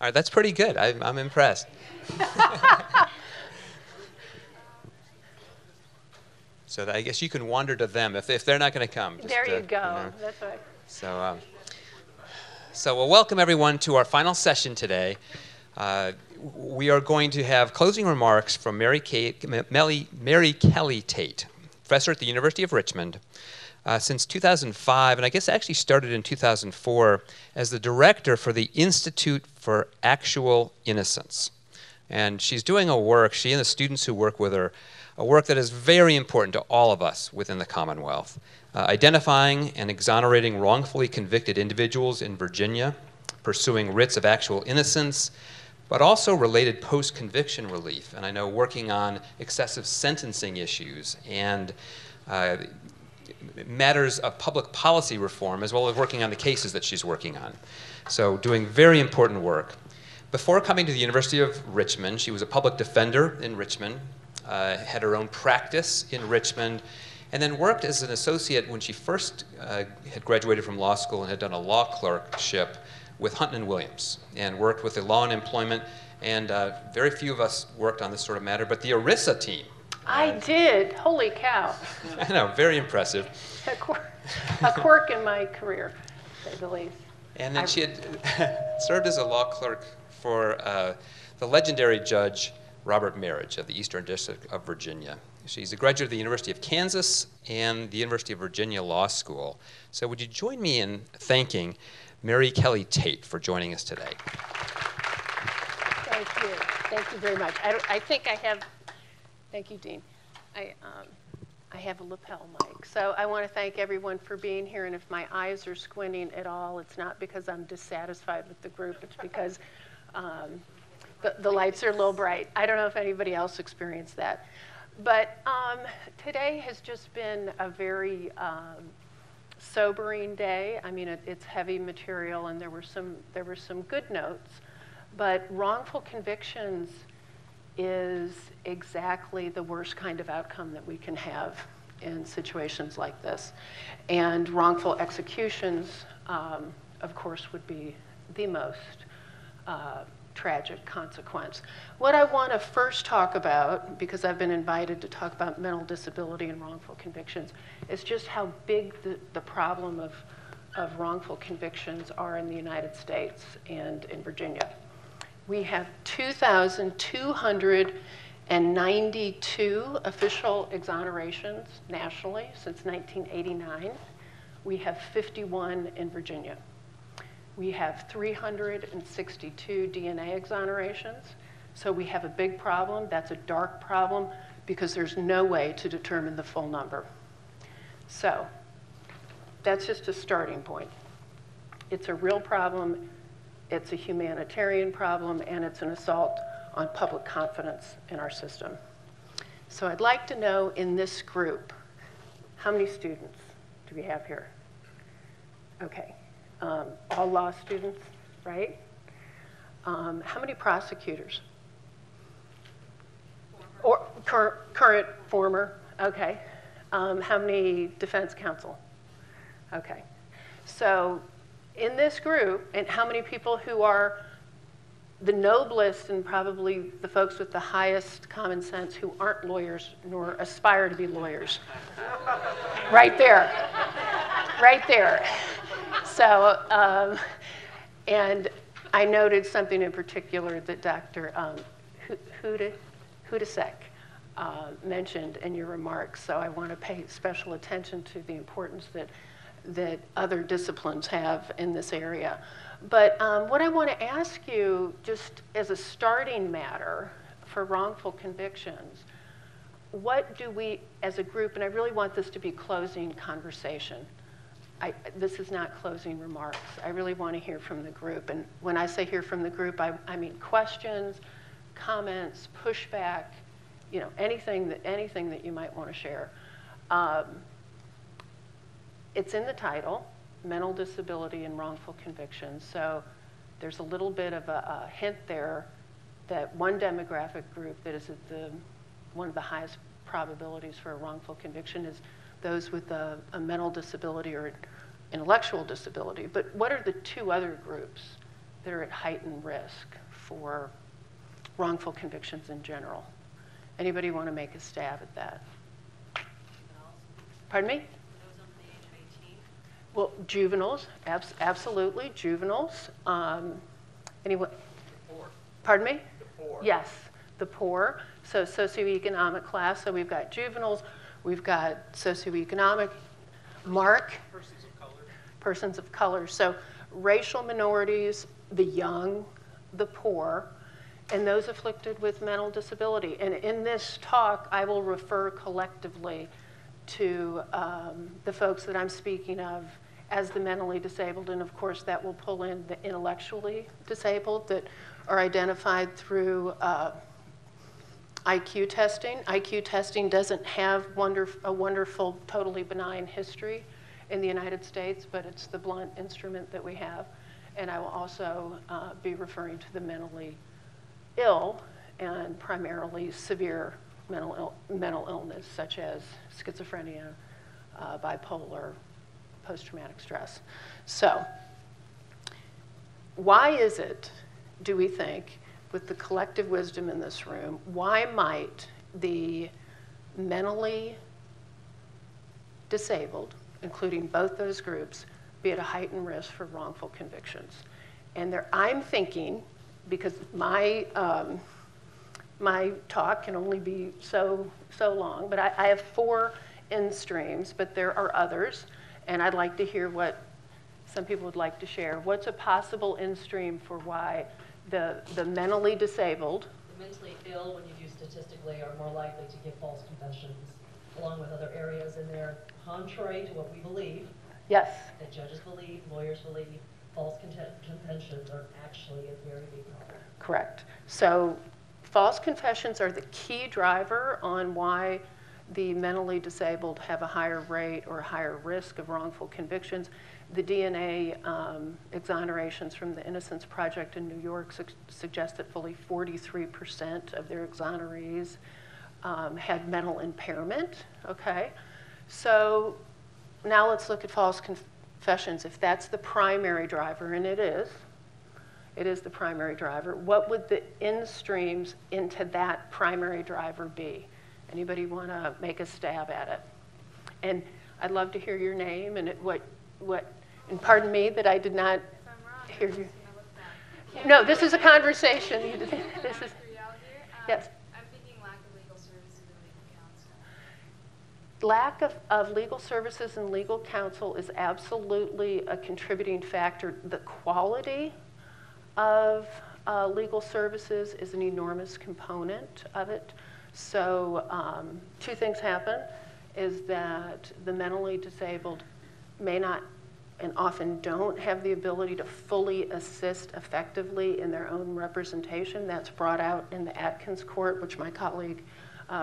All right, that's pretty good. I'm impressed. So I guess you can wander to them if they're not going to come. There you go. That's right. So we'll welcome everyone to our final session today. We are going to have closing remarks from Mary Kelly Tate, professor at the University of Richmond. Since 2005, and I guess actually started in 2004, as the director for the Institute for Actual Innocence. And she's doing a work, she and the students who work with her, a work that is very important to all of us within the Commonwealth, identifying and exonerating wrongfully convicted individuals in Virginia, pursuing writs of actual innocence, but also related post-conviction relief. And I know working on excessive sentencing issues and matters of public policy reform, as well as working on the cases that she's working on. So doing very important work. Before coming to the University of Richmond, she was a public defender in Richmond, had her own practice in Richmond, and then worked as an associate when she first had graduated from law school and had done a law clerkship with Hunton & Williams, and worked with the Law and Employment, and very few of us worked on this sort of matter, but the ERISA team. I did. Holy cow. I know, very impressive. A quirk in my career, to say the least. And then she had served as a law clerk for the legendary judge Robert Marriage of the Eastern District of Virginia. She's a graduate of the University of Kansas and the University of Virginia Law School. So would you join me in thanking Mary Kelly Tate for joining us today? Thank you. Thank you very much. I think I have, thank you, Dean. I have a lapel mic. So I want to thank everyone for being here, and if my eyes are squinting at all, it's not because I'm dissatisfied with the group, it's because the lights are a little bright. I don't know if anybody else experienced that. But today has just been a very sobering day. I mean, it's heavy material, and there were some good notes, but wrongful convictions is exactly the worst kind of outcome that we can have in situations like this. And wrongful executions, of course, would be the most tragic consequence. What I want to first talk about, because I've been invited to talk about mental disability and wrongful convictions, is just how big the problem of wrongful convictions are in the United States and in Virginia. We have 2,292 official exonerations nationally since 1989. We have 51 in Virginia. We have 362 DNA exonerations. So we have a big problem. That's a dark problem because there's no way to determine the full number. So that's just a starting point. It's a real problem. It's a humanitarian problem, and it's an assault on public confidence in our system. So I'd like to know in this group, how many students do we have here? Okay. All law students, right? How many prosecutors? Or current, former, okay. How many defense counsel? Okay. So in this group, and how many people who are the noblest and probably the folks with the highest common sense who aren't lawyers nor aspire to be lawyers? Right there. Right there. So, and I noted something in particular that Dr. Hudasek mentioned in your remarks, so I want to pay special attention to the importance that other disciplines have in this area. But what I want to ask you, just as a starting matter for wrongful convictions, what do we, as a group, and I really want this to be closing conversation, this is not closing remarks. I really want to hear from the group. And when I say hear from the group, I mean questions, comments, pushback, you know, anything that you might want to share. It's in the title, Mental Disability and Wrongful Convictions. So there's a little bit of a hint there that one demographic group that is at one of the highest probabilities for a wrongful conviction is those with a mental disability or intellectual disability. But what are the two other groups that are at heightened risk for wrongful convictions in general. Anybody want to make a stab at that? Pardon me? Those under the age of 18? Well, juveniles, absolutely, juveniles. Anyone? The poor. Pardon me? The poor. Yes, the poor. So socioeconomic class. So we've got juveniles, we've got socioeconomic. Mark? Persons of color. Persons of color. So racial minorities, the young, the poor, and those afflicted with mental disability. And in this talk, I will refer collectively to the folks that I'm speaking of as the mentally disabled, and of course that will pull in the intellectually disabled that are identified through IQ testing. IQ testing doesn't have a wonderful, totally benign history in the United States, but it's the blunt instrument that we have. And I will also be referring to the mentally ill and primarily severe mental illness, such as schizophrenia, bipolar, post-traumatic stress. So why is it, do we think, with the collective wisdom in this room, why might the mentally disabled, including both those groups, be at a heightened risk for wrongful convictions? And I'm thinking, because my talk can only be so long, but I have 4 end streams, but there are others, and I'd like to hear what some people would like to share. What's a possible end stream for why the mentally disabled? The mentally ill, when you do statistically, are more likely to give false confessions, along with other areas in there, contrary to what we believe. Yes. That judges believe, lawyers believe, false confessions are actually a very big problem. Correct. So false confessions are the key driver on why the mentally disabled have a higher rate or a higher risk of wrongful convictions. The DNA exonerations from the Innocence Project in New York suggest that fully 43% of their exonerees had mental impairment, okay? So now let's look at false confessions. If that's the primary driver, and it is the primary driver, what would the end streams into that primary driver be? Anybody want to make a stab at it? And I'd love to hear your name and and pardon me that I did not hear you. No, this is a conversation. This is, yes. I'm thinking lack of legal services and legal counsel. Lack of legal services and legal counsel is absolutely a contributing factor. The quality of legal services is an enormous component of it. So 2 things happen, is that the mentally disabled may not and often don't have the ability to fully assist effectively in their own representation. That's brought out in the Atkins court, which my colleague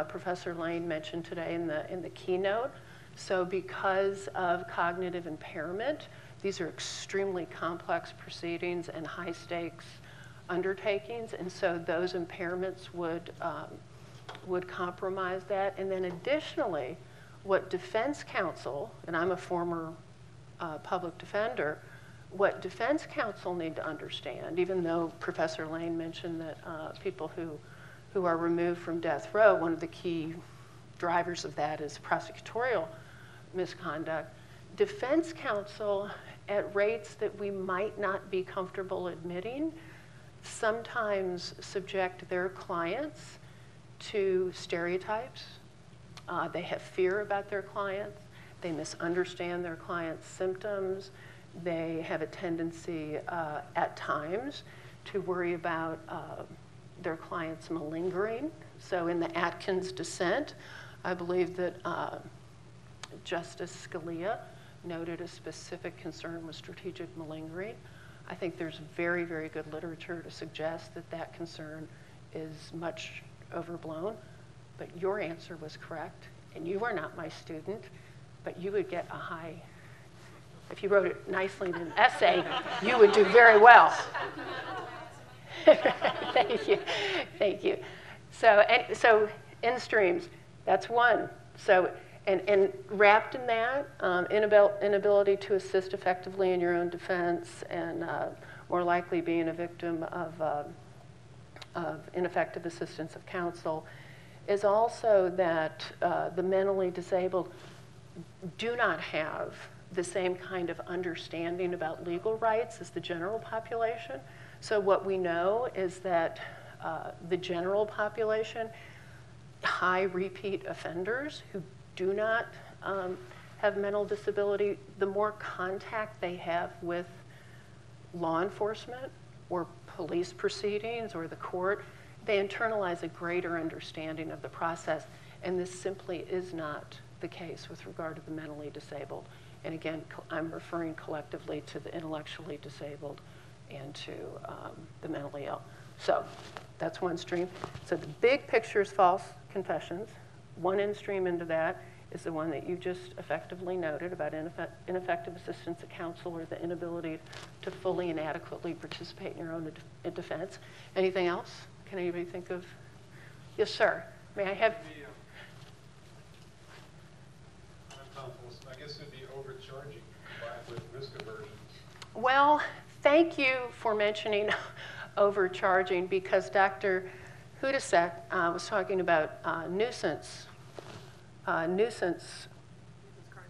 Professor Lane mentioned today in the keynote. So because of cognitive impairment, these are extremely complex proceedings and high stakes undertakings, and so those impairments would compromise that. And then additionally, what defense counsel, and I'm a former public defender, what defense counsel need to understand, even though Professor Lane mentioned that people who are removed from death row, one of the key drivers of that is prosecutorial misconduct. Defense counsel, at rates that we might not be comfortable admitting, sometimes subject their clients to stereotypes. They have fear about their clients. They misunderstand their clients' symptoms. They have a tendency at times to worry about their clients malingering. So in the Atkins dissent, I believe that Justice Scalia noted a specific concern with strategic malingering. I think there's very, very good literature to suggest that that concern is much overblown. But your answer was correct, and you are not my student, but you would get a high. If you wrote it nicely in an essay, you would do very well. Thank you, thank you. So end streams, that's one. So, and wrapped in that, inability to assist effectively in your own defense and more likely being a victim of ineffective assistance of counsel, is also that the mentally disabled do not have the same kind of understanding about legal rights as the general population. So what we know is that the general population, high repeat offenders who do not have mental disability, the more contact they have with law enforcement or police proceedings or the court, they internalize a greater understanding of the process. And this simply is not the case with regard to the mentally disabled. And again, I'm referring collectively to the intellectually disabled and to the mentally ill. So that's one stream. So the big picture is false confessions. One in stream into that is the one that you just effectively noted about ineffective assistance of counsel or the inability to fully and adequately participate in your own defense. Anything else? Can anybody think of? Yes, sir. May I have? I guess it would be overcharging combined with risk aversion. Well, thank you for mentioning overcharging, because Dr. Hudasek was talking about nuisance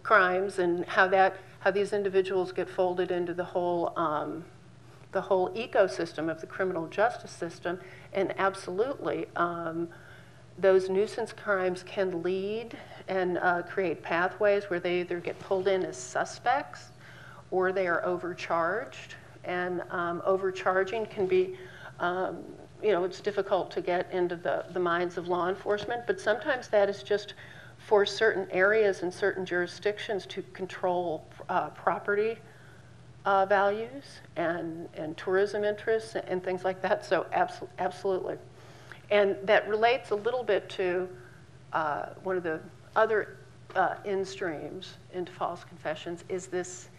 crimes and how these individuals get folded into the whole ecosystem of the criminal justice system. And absolutely, those nuisance crimes can lead and create pathways where they either get pulled in as suspects or they are overcharged. And overcharging can be, it's difficult to get into the minds of law enforcement, but sometimes that is just for certain areas and certain jurisdictions to control property values and tourism interests and things like that. So absolutely. And that relates a little bit to one of the other in-streams into false confessions is this: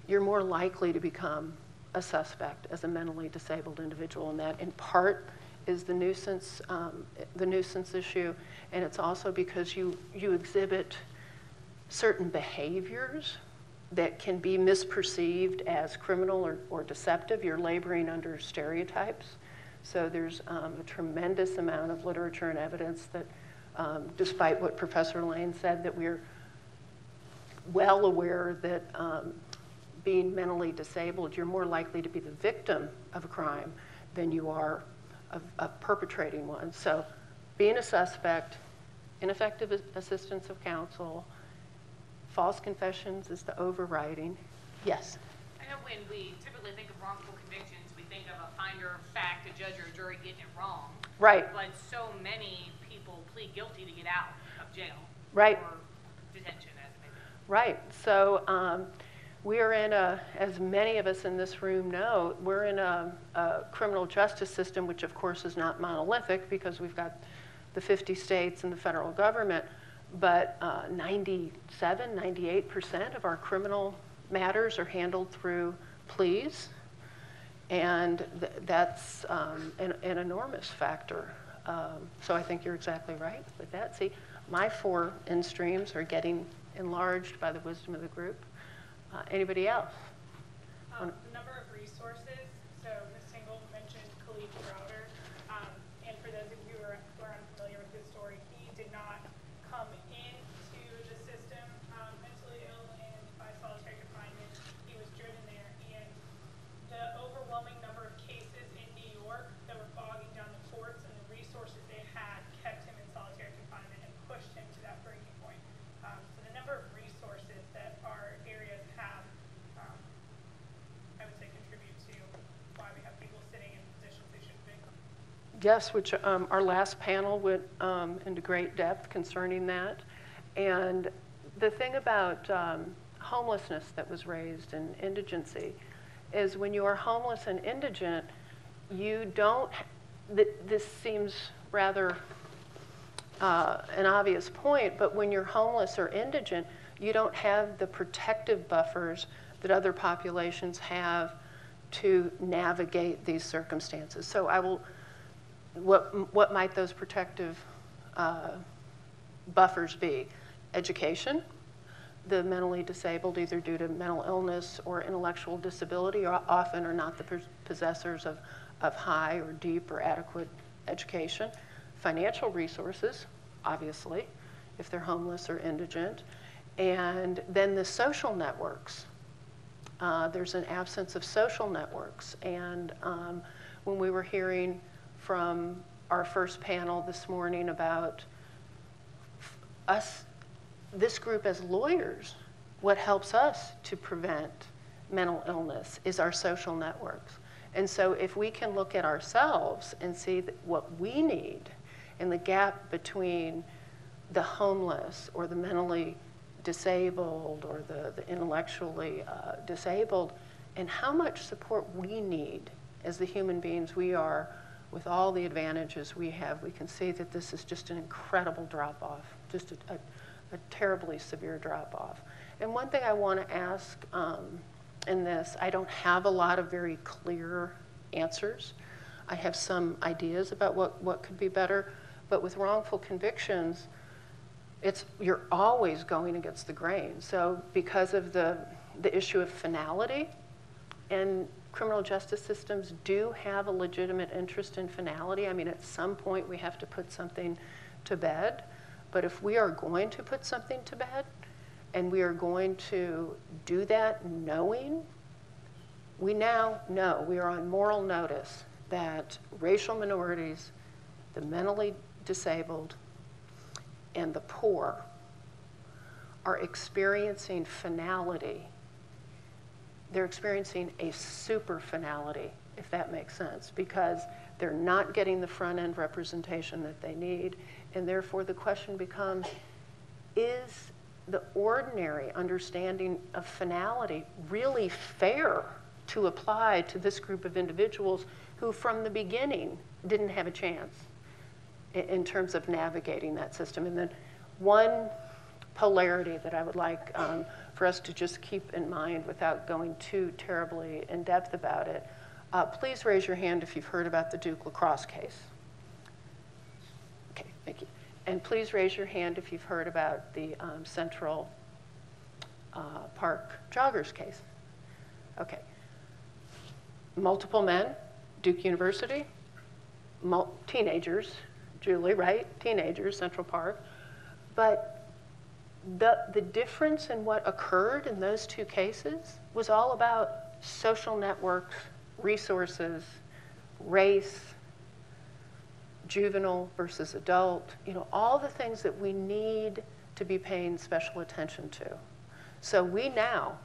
you're more likely to become a suspect as a mentally disabled individual, and that in part is the nuisance issue, and it's also because you exhibit certain behaviors that can be misperceived as criminal or deceptive. You're laboring under stereotypes. So there's a tremendous amount of literature and evidence that, despite what Professor Lane said, that we're well aware that being mentally disabled, you're more likely to be the victim of a crime than you are of perpetrating one. So being a suspect, ineffective assistance of counsel, false confessions is the overriding. Yes? I know when we typically think of wrongful convictions, we think of a finder of fact, a judge or a jury getting it wrong. Right. But so many people plead guilty to get out of jail. Right. Or detention, as it may be. Right. So we are in as many of us in this room know, we're in a criminal justice system, which of course is not monolithic because we've got the 50 states and the federal government, but 97, 98% of our criminal matters are handled through pleas, and that's an enormous factor. So I think you're exactly right with that. See, my 4 in-streams are getting enlarged by the wisdom of the group. Anybody else? The number of resources. So Ms. Tingle mentioned Khalid Crowder, and for those of you who are unfamiliar with his story, he did not come into the system mentally ill and by solitary confinement. He was driven there, and the overwhelming number of cases in New York that were bogging down the courts and the resources they had kept him in solitary confinement and pushed him to that breaking point. So the number of resources that our areas have, I would say, contribute to why we have people sitting in positions they shouldn't be. Yes, which our last panel went into great depth concerning that. And the thing about homelessness that was raised and indigency is when you are homeless and indigent, you don't, this seems rather an obvious point, but when you're homeless or indigent, you don't have the protective buffers that other populations have to navigate these circumstances. So what might those protective buffers be? Education, the mentally disabled, either due to mental illness or intellectual disability, often are not the possessors of high or deep or adequate education. Financial resources, obviously, if they're homeless or indigent. And then the social networks. There's an absence of social networks. And when we were hearing from our first panel this morning about us, this group as lawyers, what helps us to prevent mental illness is our social networks. And so if we can look at ourselves and see what we need and the gap between the homeless or the mentally disabled or the intellectually disabled, and how much support we need as the human beings we are with all the advantages we have, we can see that this is just an incredible drop-off, just a terribly severe drop-off. And one thing I want to ask in this, I don't have a lot of very clear answers. I have some ideas about what could be better, but with wrongful convictions, you're always going against the grain. So because of the issue of finality, and criminal justice systems do have a legitimate interest in finality. I mean, at some point we have to put something to bed. But if we are going to put something to bed, and we are going to do that knowing, we now know, we are on moral notice that racial minorities, the mentally disabled, and the poor are experiencing finality. They're experiencing a super finality, if that makes sense, because they're not getting the front end representation that they need. And therefore the question becomes, is the ordinary understanding of finality really fair to apply to this group of individuals who from the beginning didn't have a chance in terms of navigating that system? And then one polarity that I would like for us to just keep in mind without going too terribly in depth about it, please raise your hand if you've heard about the Duke lacrosse case. Okay, thank you. And please raise your hand if you've heard about the Central Park joggers case. Okay. Multiple men, Duke University, teenagers, Julie, right? Teenagers, Central Park. But the difference in what occurred in those two cases was all about social networks, resources, race, juvenile versus adult, all the things that we need to be paying special attention to. So we now,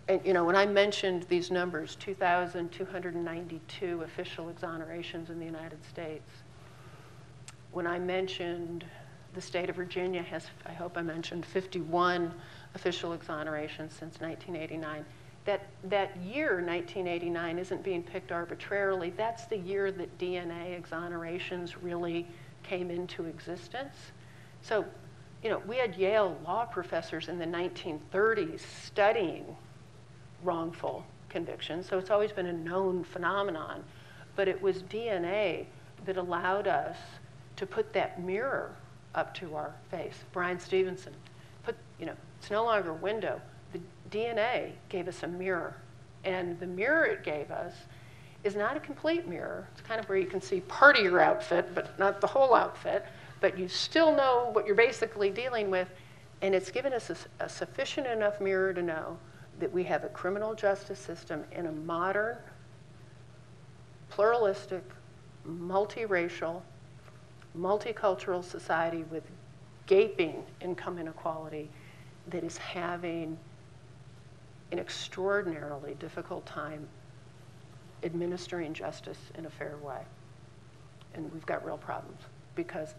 and when I mentioned these numbers, 2,292 official exonerations in the United States, when I mentioned the state of Virginia has, I hope I mentioned, 51 official exonerations since 1989. That year, 1989, isn't being picked arbitrarily. That's the year that DNA exonerations really came into existence. So, we had Yale law professors in the 1930s studying wrongful convictions, so it's always been a known phenomenon. But it was DNA that allowed us to put that mirror up to our face. Brian Stevenson it's no longer a window. The DNA gave us a mirror. And the mirror it gave us is not a complete mirror. It's kind of where you can see part of your outfit, but not the whole outfit. But you still know what you're basically dealing with. And it's given us a sufficient enough mirror to know that we have a criminal justice system in a modern, pluralistic, multiracial, multicultural society with gaping income inequality that is having an extraordinarily difficult time administering justice in a fair way. And we've got real problems because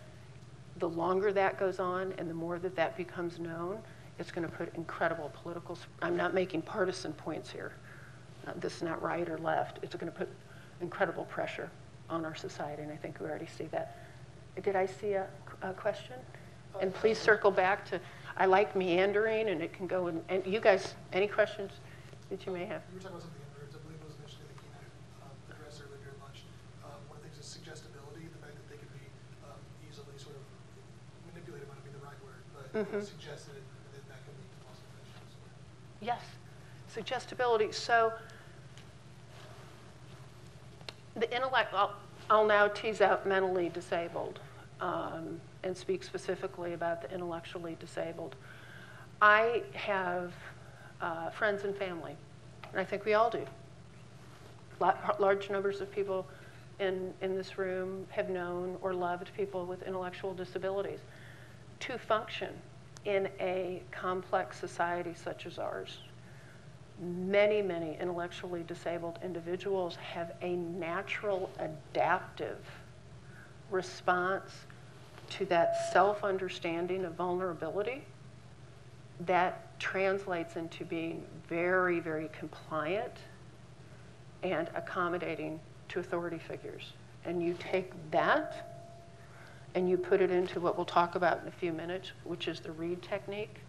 the longer that goes on and the more that becomes known, it's going to put incredible political, I'm not making partisan points here. This is not right or left. It's going to put incredible pressure on our society, and I think we already see that. Did I see a question? And please circle back to, I like meandering, and it can go in, and you guys, any questions that you may have? You were talking about something in words, I believe it was initially the keynote address earlier during lunch. One of the things is suggestibility, the fact that they can be easily sort of manipulated might not be the right word, but suggested that could lead to false confessions. Yes, suggestibility. So the intellect, I'll now tease out mentally disabled and speak specifically about the intellectually disabled. I have friends and family, and I think we all do. Large numbers of people in this room have known or loved people with intellectual disabilities. To function in a complex society such as ours, many, many intellectually disabled individuals have a natural adaptive response to that self-understanding of vulnerability that translates into being very, very compliant and accommodating to authority figures. And you take that and you put it into what we'll talk about in a few minutes, which is the Reed technique.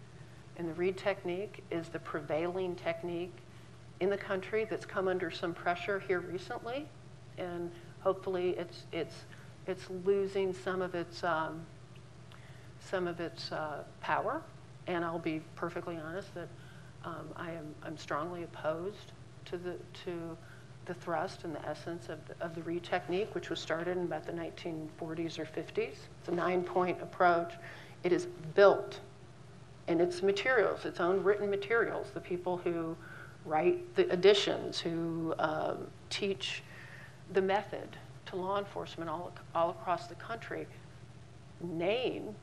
And the Reed technique is the prevailing technique in the country that's come under some pressure here recently, and hopefully it's losing some of its power. And I'll be perfectly honest that I'm strongly opposed to the thrust and the essence of the Reed technique, which was started in about the 1940s or 50s. It's a 9-point approach. It is built in its materials, its own written materials. The people who write the editions, who teach the method to law enforcement all across the country, name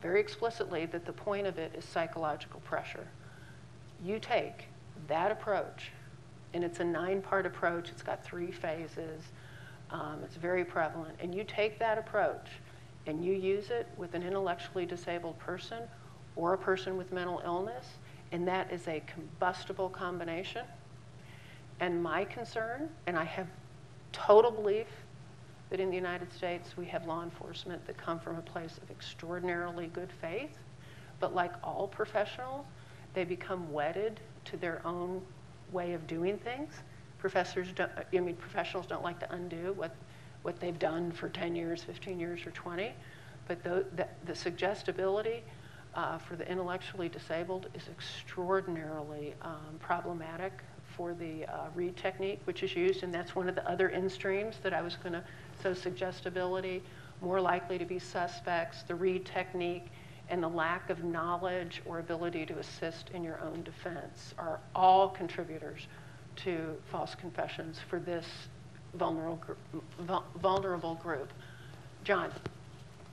very explicitly that the point of it is psychological pressure. You take that approach, and it's a 9-part approach. It's got 3 phases. It's very prevalent. And you take that approach and you use it with an intellectually disabled person or a person with mental illness, and that is a combustible combination. And my concern, and I have total belief that in the United States we have law enforcement that come from a place of extraordinarily good faith, but like all professionals, they become wedded to their own way of doing things. Professionals don't like to undo what they've done for 10 years, 15 years, or 20, but the suggestibility for the intellectually disabled is extraordinarily problematic for the Reed technique, which is used, and that's one of the other in-streams that I was going to, so suggestibility, more likely to be suspects, the Reed technique, and the lack of knowledge or ability to assist in your own defense are all contributors to false confessions for this vulnerable group. John.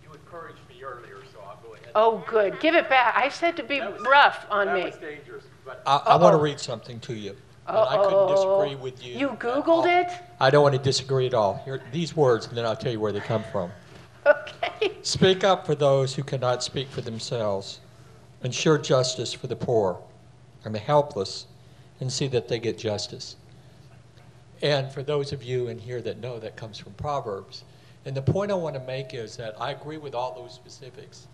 You encouraged me earlier, so I'll go ahead. Oh, good. Give it back. I said to be rough on me. That was dangerous. But I want to read something to you. And I couldn't disagree with you. You Googled it? I don't want to disagree at all. Here, these words, and then I'll tell you where they come from. Okay. Speak up for those who cannot speak for themselves. Ensure justice for the poor and the helpless, and see that they get justice. And for those of you in here that know, that comes from Proverbs. And the point I want to make is that I agree with all those specifics.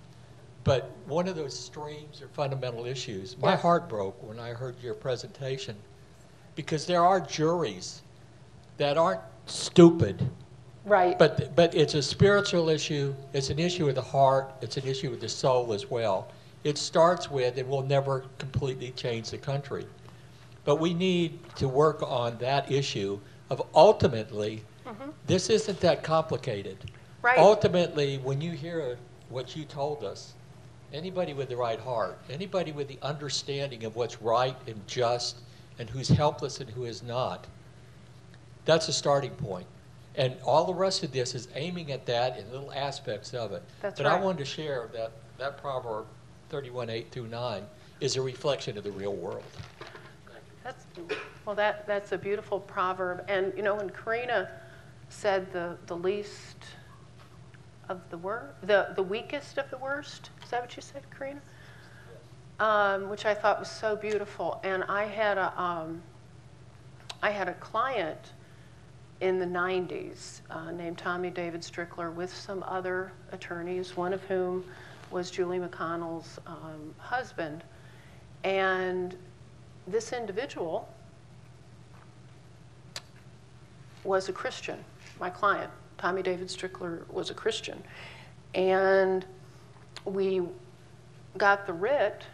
But one of those streams or fundamental issues, my heart broke when I heard your presentation, because there are juries that aren't stupid. Right. But it's a spiritual issue. It's an issue of the heart. It's an issue of the soul as well. It starts with, and will never completely change the country. But we need to work on that issue of ultimately, this isn't that complicated. Right. Ultimately, when you hear what you told us, anybody with the right heart, anybody with the understanding of what's right and just and who's helpless and who is not, that's a starting point. And all the rest of this is aiming at that in little aspects of it. That's but right. I wanted to share that Proverb 31:8-9 is a reflection of the real world. That's a beautiful proverb. And you know, when Karina said the least of the the weakest of the worst, is that what you said, Karina? Which I thought was so beautiful. And I had a client in the 90s named Tommy David Strickler with some other attorneys, one of whom was Julie McConnell's husband. And this individual was a Christian. My client, Tommy David Strickler, was a Christian. And we got the writ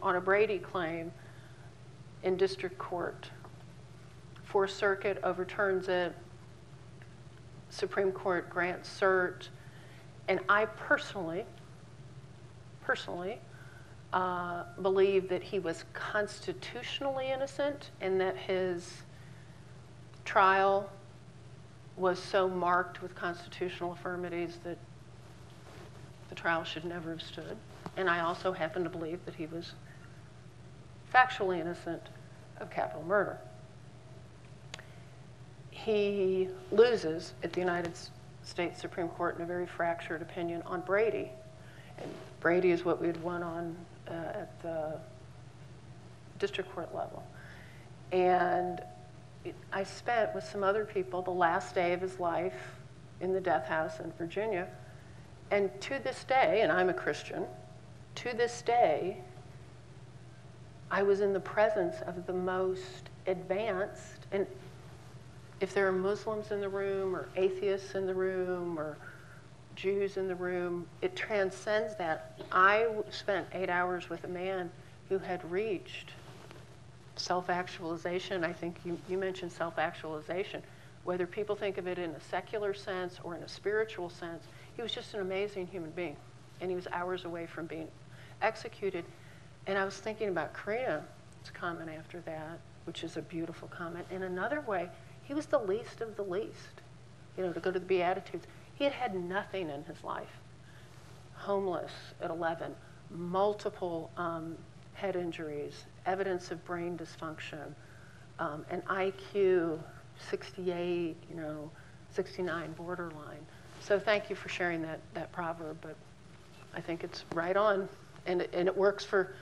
on a Brady claim in district court. Fourth Circuit overturns it. Supreme Court grants cert. And I personally believe that he was constitutionally innocent and that his trial was so marked with constitutional affirmities that the trial should never have stood. And I also happen to believe that he was factually innocent of capital murder. He loses at the United States Supreme Court in a very fractured opinion on Brady. And Brady is what we had won on at the district court level. And I spent with some other people the last day of his life in the death house in Virginia. And to this day, and I'm a Christian, to this day, I was in the presence of the most advanced, and if there are Muslims in the room or atheists in the room or Jews in the room, it transcends that. I spent 8 hours with a man who had reached self-actualization. I think you mentioned self-actualization. Whether people think of it in a secular sense or in a spiritual sense, he was just an amazing human being. And he was hours away from being executed. And I was thinking about Karina's comment after that, which is a beautiful comment. In another way, he was the least of the least, you know, to go to the Beatitudes. He had had nothing in his life. Homeless at 11, multiple head injuries, evidence of brain dysfunction, an IQ 68, 69 borderline. So thank you for sharing that proverb, but I think it's right on, and it works for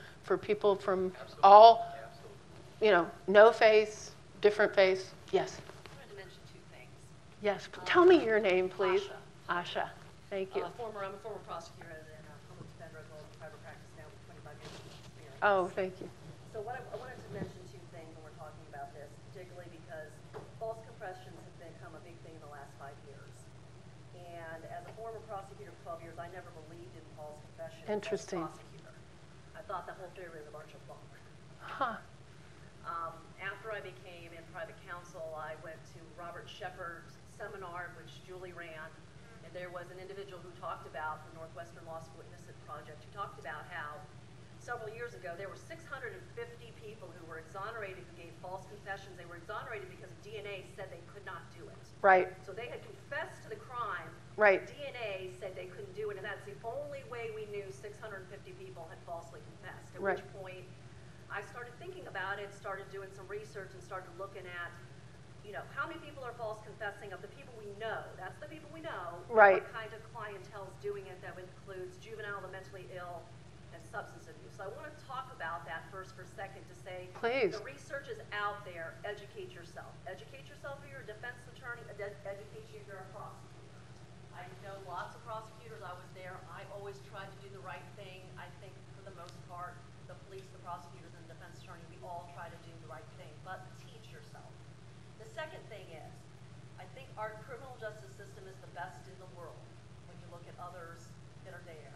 people from all, no faith, different faiths. Yes. I wanted to mention two things. Yes. Tell me your name, please. Asha. Thank you. I'm a former prosecutor and a public defender as well as private practice now with 25 years of experience. Oh, thank you. So I wanted to mention two things when we're talking about this, particularly because false confessions have become a big thing in the last 5 years. And as a former prosecutor for 12 years, I never believed in false confessions. Interesting. As a prosecutor. I thought the whole theory was a bunch of bunk. Huh. After I became in private counsel, I went to Robert Shepard's seminar, which Julie ran, and there was an individual who talked about the Northwestern Law School Innocence Project, who talked about how several years ago there were 650 people who were exonerated who gave false confessions. They were exonerated because DNA said they could not do it. Right. So they had confessed to the crime. Right. DNA said they couldn't do it, and that's the only way we knew 650 people had falsely confessed. At Right. which point, I started thinking about it, started doing some research, and started looking at, how many people are false confessing of the people we know. That's the people we know. Right. What kind of clientele is doing it? That includes juvenile, the mentally ill, and substance abuse. So I want to talk about that first for a second to say, Please. the research is out there. Educate yourself. Educate yourself if you're a defense attorney. Educate you if you're a prosecutor. I know lots of prosecutors. I was there. I always tried to do the right thing. I think for the most part, the police, the prosecutors, and the defense attorney, we all try to do the right thing. But teach yourself. The second thing is, I think our criminal justice system is the best in the world when you look at others that are there.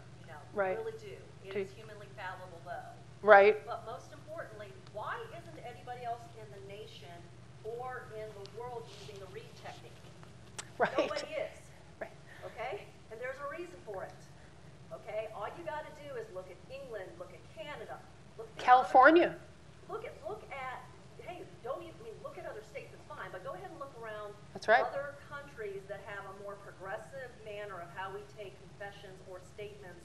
Right. We really do. It is humanly fallible, though. Right. But most importantly, why isn't anybody else in the nation or in the world using the Reed technique? Right. Nobody is. Right. Okay? And there's a reason for it. Okay? All you got to do is look at England, look at Canada, look at California. look at hey, look at other states, it's fine, but go ahead and look around That's right. other countries that have a more progressive manner of how we take confessions or statements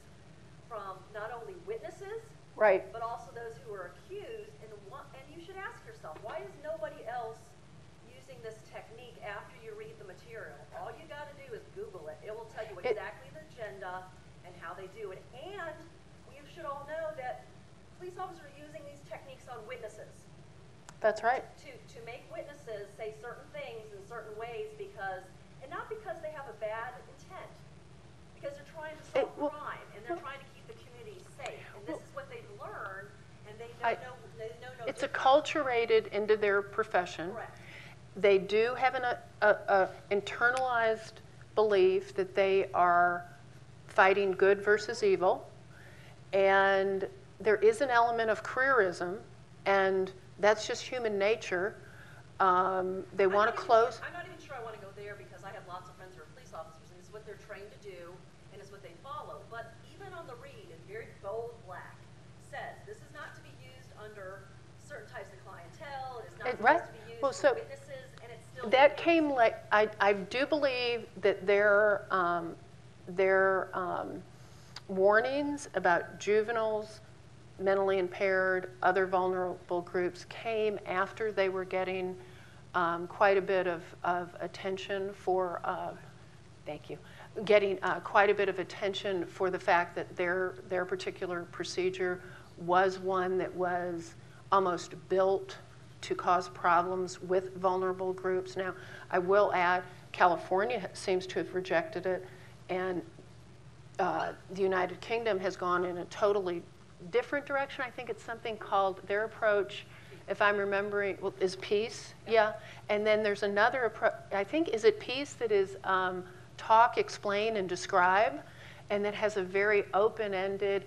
from not only witnesses, Right. but also those who are accused. And you should ask yourself, why is nobody else using this technique after you read the material? All you got to do is Google it. It will tell you exactly the agenda and how they do it. And you should all know that police officers are using these techniques on witnesses. That's right. To make witnesses say certain things in certain ways and not because they have a bad intent, because they're trying to solve crime and they're trying to keep the community safe. And this is what they've learned, and they know no It's different. acculturated into their profession. Correct. They do have an internalized belief that they are fighting good versus evil, And there is an element of careerism, and that's just human nature. They want to close. I'm not even sure I want to go there because I have lots of friends who are police officers, and it's what they're trained to do, and it's what they follow. But even on the read, in very bold black, says this is not to be used under certain types of clientele. It is not supposed to be used for witnesses, and it's still. That came like I do believe that their warnings about juveniles, mentally impaired, other vulnerable groups came after they were getting quite a bit of attention for, thank you, getting quite a bit of attention for the fact that their particular procedure was one that was almost built to cause problems with vulnerable groups. Now, I will add, California seems to have rejected it, and the United Kingdom has gone in a totally different direction. I think it's something called, their approach, if I'm remembering, is peace. Yeah. And then there's another approach, I think, is it peace that is talk, explain, and describe, and that has a very open-ended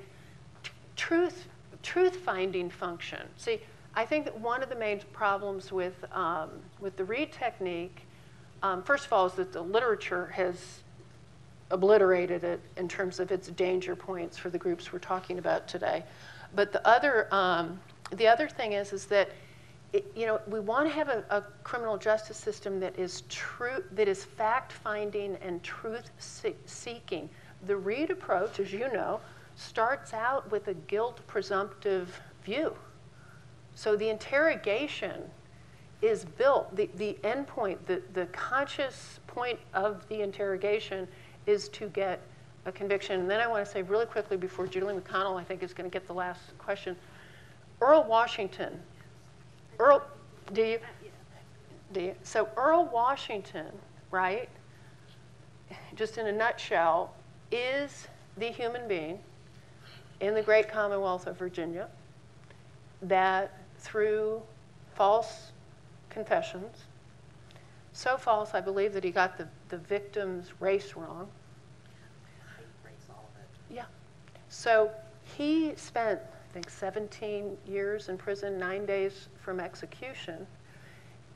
truth-finding function. See, I think that one of the main problems with the read technique, first of all, is that the literature has obliterated it in terms of its danger points for the groups we're talking about today. But the other thing is that we want to have a criminal justice system that is fact-finding and truth-seeking. The Reed approach, as you know, starts out with a guilt presumptive view. So the interrogation is built, the end point, the conscious point of the interrogation is to get a conviction. And then I want to say really quickly before Julie McConnell, I think, is going to get the last question. Earl Washington. Do you? So Earl Washington, right, just in a nutshell, is the human being in the great Commonwealth of Virginia that through false confessions, so false, I believe, that he got the victim's race wrong. Yeah. So he spent, I think, 17 years in prison, 9 days from execution,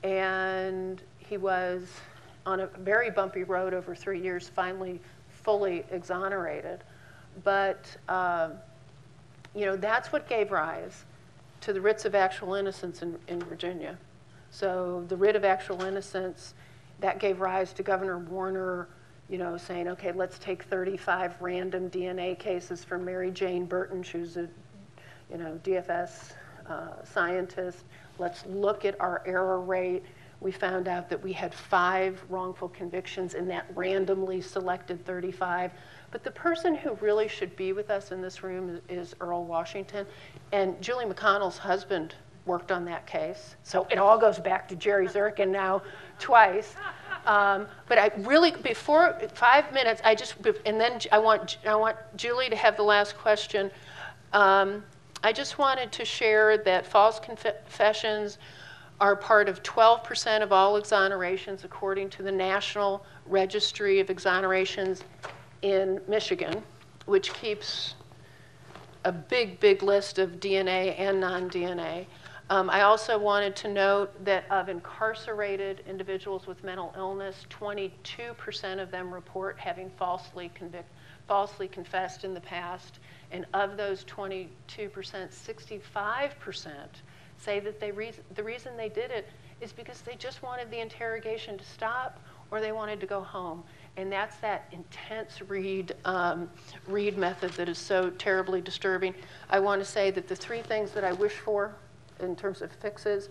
and he was on a very bumpy road over 3 years, finally fully exonerated. But that's what gave rise to the writs of actual innocence in Virginia. So the writ of actual innocence, that gave rise to Governor Warner, saying, okay, let's take 35 random DNA cases from Mary Jane Burton. She was a, DFS scientist. Let's look at our error rate. We found out that we had 5 wrongful convictions in that randomly selected 35. But the person who really should be with us in this room is Earl Washington. And Julie McConnell's husband worked on that case. So it all goes back to Jerry Zirkin now twice. But I really, before 5 minutes, and then I want Julie to have the last question. I just wanted to share that false confessions are part of 12% of all exonerations according to the National Registry of Exonerations in Michigan, which keeps a big, big list of DNA and non-DNA. I also wanted to note that of incarcerated individuals with mental illness, 22% of them report having falsely confessed in the past. And of those 22%, 65% say that the reason they did it is because they just wanted the interrogation to stop or they wanted to go home. And that's that intense read method that is so terribly disturbing. I want to say that the 3 things that I wish for in terms of fixes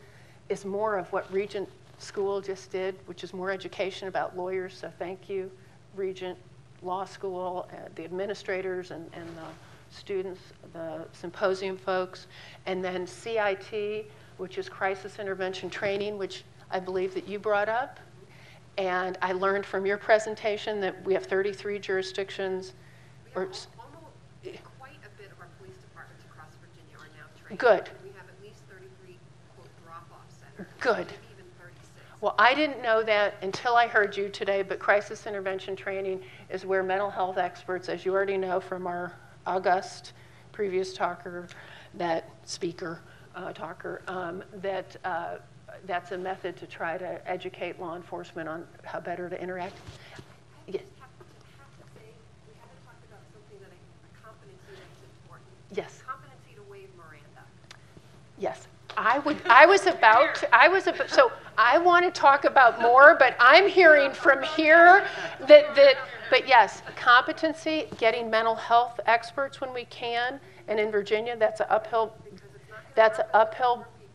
is more of what Regent School just did, which is more education about lawyers. So thank you, Regent Law School, the administrators and the students, the Symposium folks. And then CIT, which is Crisis Intervention Training, which I believe that you brought up. And I learned from your presentation that we have 33 jurisdictions. Quite a bit of our police departments across Virginia are now trained. Good. We have at least 33, quote, drop-off centers. Good. Maybe even 36. Well, I didn't know that until I heard you today, but crisis intervention training is where mental health experts, as you already know from our august previous talker, that that's a method to try to educate law enforcement on how better to interact. Yes. have to say, we haven't talked about something that a competency that's important. Yes. Competency to waive Miranda. Yes. So I want to talk about more, but I'm hearing from here but yes, competency, getting mental health experts when we can, and in Virginia, that's an uphill battle. It happens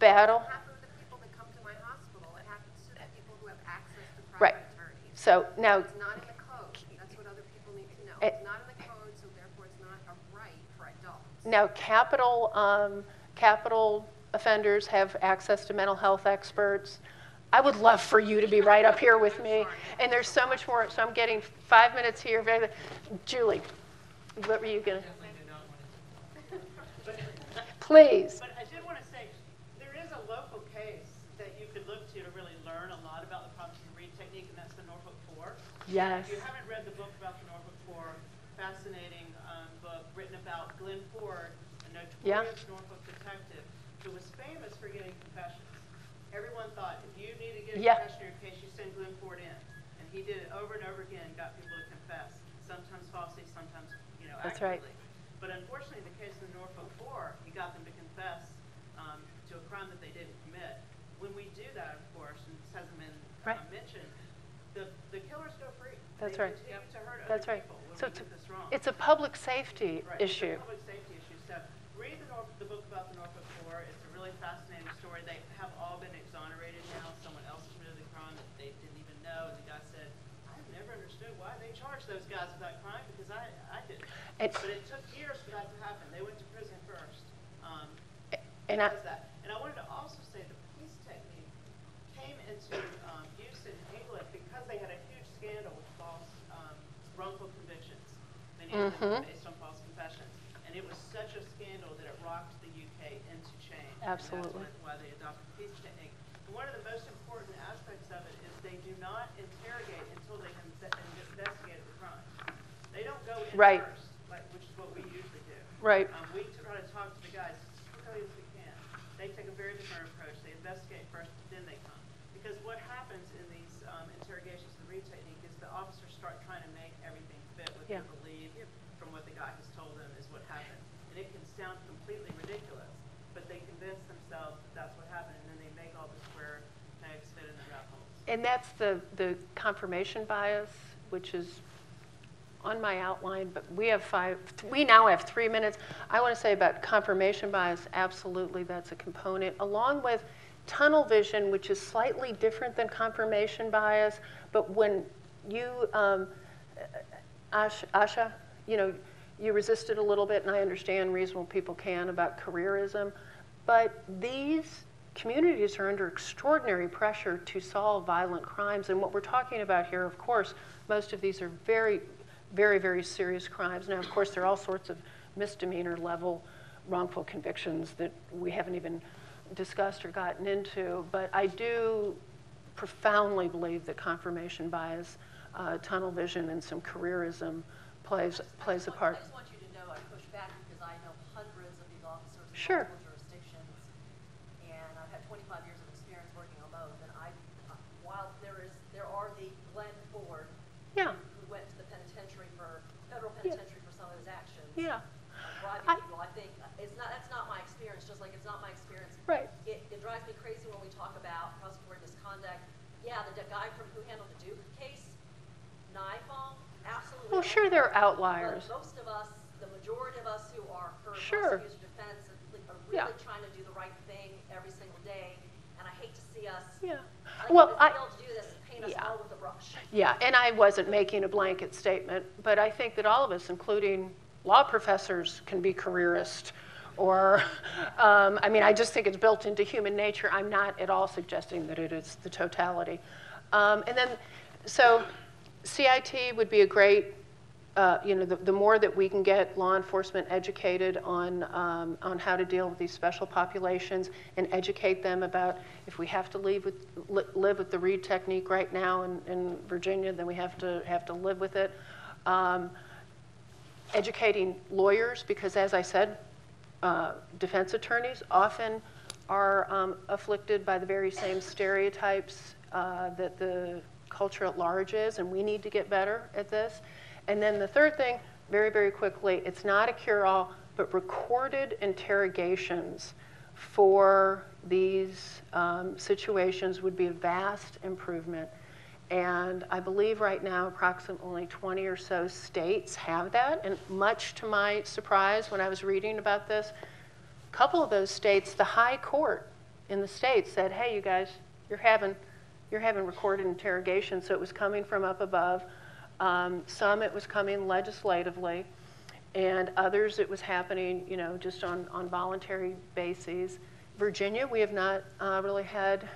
to the people that come to my hospital. It happens to the people who have access to private Right. attorneys. So now, It's not in the code. That's what other people need to know. It's not in the code, so therefore it's not a right for adults. now capital offenders have access to mental health experts. I would love for you to be right up here with me. And there's so much more. So I'm getting 5 minutes here. Julie, what were you going to? Please. But I did want to say, there is a local case that you could look to really learn a lot about the prosecution read technique, and that's the Norfolk 4. Yes. If you haven't read the book about the Norfolk 4, fascinating book written about Glenn Ford, a notorious Norfolk detective who was famous for getting confessions. Everyone thought if you need to get a confession in your case, you send Glenn Ford in. And he did it over and over again, got people to confess, sometimes falsely, sometimes That's accurately. right. But unfortunately, in the case of the Norfolk 4, he got them to confess to a crime that they didn't commit. When we do that, of course, and this hasn't been mentioned, the killers go free. That's they right. continue to hurt That's other right. people when So we get this wrong. it's a public safety issue. It's a public safety issue. So read the book about the Norfolk 4. It's a really fascinating story. They have all been exonerated now. Someone else committed the crime that they didn't even know. And the guy said, I've never understood why they charged those guys with that crime because I didn't. But it took years for that to happen. They went to prison first. And I wanted to also say the police technique came into use in England because they had a huge scandal with false wrongful convictions, many of them based on false confessions. And it was such a scandal that it rocked the UK into change. Absolutely. And that's why they adopted the police technique. And one of the most important aspects of it is they do not interrogate until they have investigated the crime. They don't go in first, which is what we usually do. Right. We try to talk to the guys as quickly as we can. They take a very different approach. They investigate first, then they come. Because what happens in these interrogations, the read technique, is the officers start trying to make everything fit what they believe from what the guy has told them is what happened. And it can sound completely ridiculous, but they convince themselves that that's what happened, and then they make all the square pegs fit in the round holes. And that's the confirmation bias, which is on my outline, but we now have 3 minutes. I want to say about confirmation bias, absolutely that's a component, along with tunnel vision, which is slightly different than confirmation bias. But when you, Asha, you resisted a little bit, and I understand reasonable people can about careerism, but these communities are under extraordinary pressure to solve violent crimes. And what we're talking about here, of course, most of these are very, very, very serious crimes. Now, of course, there are all sorts of misdemeanor level wrongful convictions that we haven't even discussed or gotten into, but I do profoundly believe that confirmation bias, tunnel vision, and some careerism plays a part. I just want you to know I push back because I know hundreds of these officers in Sure. multiple jurisdictions, and I've had 25 years of experience working on both. And while there are the Glenn Ford who went to the penitentiary federal penitentiary for some of his actions. Yeah. Driving people, I think that's not my experience. Just like it's not my experience. Right. It drives me crazy when we talk about prosecutorial misconduct. Yeah, the guy who handled the Duke case, Nifong, absolutely. Well, sure, there are outliers. But most of us, the majority of us who are for Sure. prosecution defense, are really trying to do the right thing every single day. And I hate to see us. Yeah. Like Well, fail to do this and paint us all with a brush. Yeah, and I wasn't making a blanket statement, but I think that all of us, including law professors, can be careerist. Or, I just think it's built into human nature. I'm not at all suggesting that it is the totality. And then, so CIT would be a great, the more that we can get law enforcement educated on how to deal with these special populations and educate them about if we have to live with the read technique right now in Virginia, then we have to live with it. Educating lawyers, because as I said, defense attorneys often are afflicted by the very same stereotypes that the culture at large is, and we need to get better at this. And then the third thing, very, very quickly, it's not a cure-all, but recorded interrogations for these situations would be a vast improvement. And I believe right now approximately 20 or so states have that. And much to my surprise when I was reading about this, a couple of those states, the high court in the states said, hey, you guys, you're having recorded interrogation. So it was coming from up above. Some it was coming legislatively, and others it was happening, you know, just on voluntary bases. Virginia, we have not really had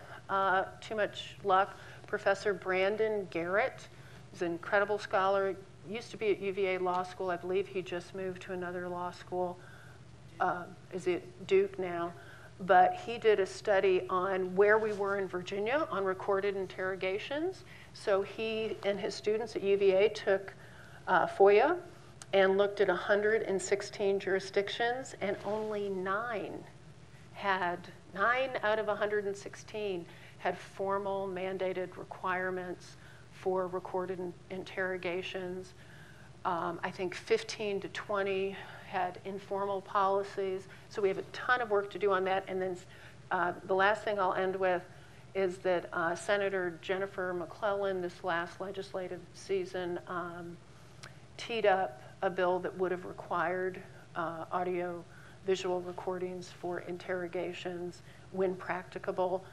too much luck. Professor Brandon Garrett is an incredible scholar. Used to be at UVA Law School. I believe he just moved to another law school. Is at Duke now. But he did a study on where we were in Virginia on recorded interrogations. So he and his students at UVA took FOIA and looked at 116 jurisdictions, and only 9 out of 116 had formal mandated requirements for recorded interrogations. I think 15 to 20 had informal policies. So we have a ton of work to do on that. And then the last thing I'll end with is that Senator Jennifer McClellan this last legislative season teed up a bill that would have required audio visual recordings for interrogations when practicable.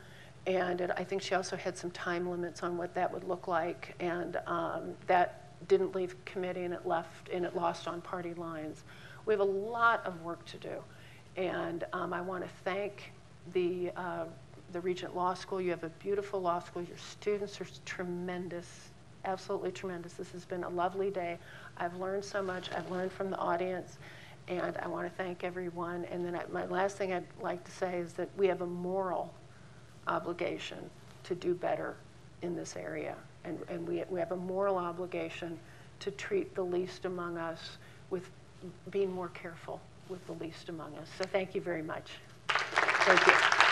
And I think she also had some time limits on what that would look like. And that didn't leave committee, and it lost on party lines. We have a lot of work to do. And I want to thank the Regent Law School. You have a beautiful law school. Your students are tremendous, absolutely tremendous. This has been a lovely day. I've learned so much. I've learned from the audience. And I want to thank everyone. And then my last thing I'd like to say is that we have a moral obligation to do better in this area. And we have a moral obligation to treat the least among us with being more careful with the least among us. So thank you very much. Thank you.